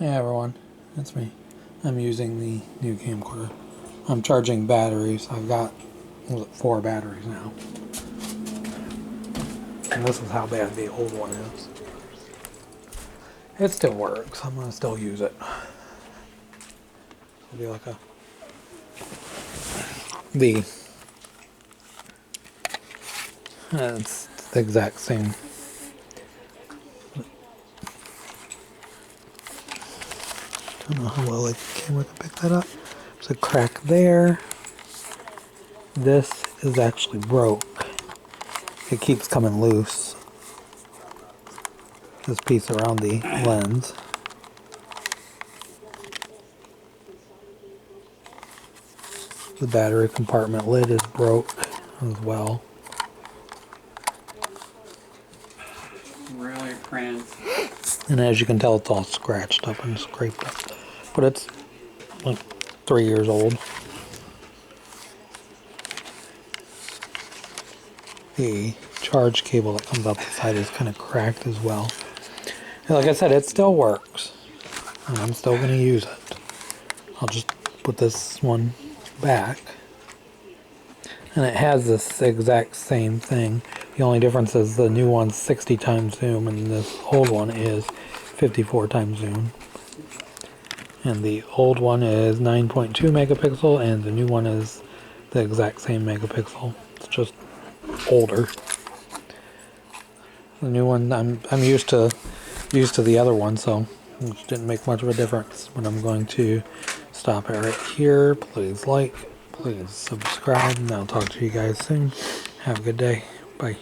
Hey everyone, it's me. I'm using the new camcorder. I'm charging batteries. I've got 4 batteries now. And this is how bad the old one is. It still works. I'm going to still use it. It'll be like it's the exact same. Don't know how well the camera can pick that up. There's a crack there. This is actually broke. It keeps coming loose. This piece around the lens. The battery compartment lid is broke as well. Really print. And as you can tell, it's all scratched up and scraped up. But it's like 3 years old. The charge cable that comes out the side is kind of cracked as well. And like I said, it still works. And I'm still going to use it. I'll just put this one back. And it has this exact same thing. The only difference is the new one's 60 times zoom and this old one is 54 times zoom. And the old one is 9.2 megapixel and the new one is the exact same megapixel. It's just older. The new one, I'm used to the other one, so it didn't make much of a difference. But I'm going to stop it right here. Please like, please subscribe, and I'll talk to you guys soon. Have a good day. Bye.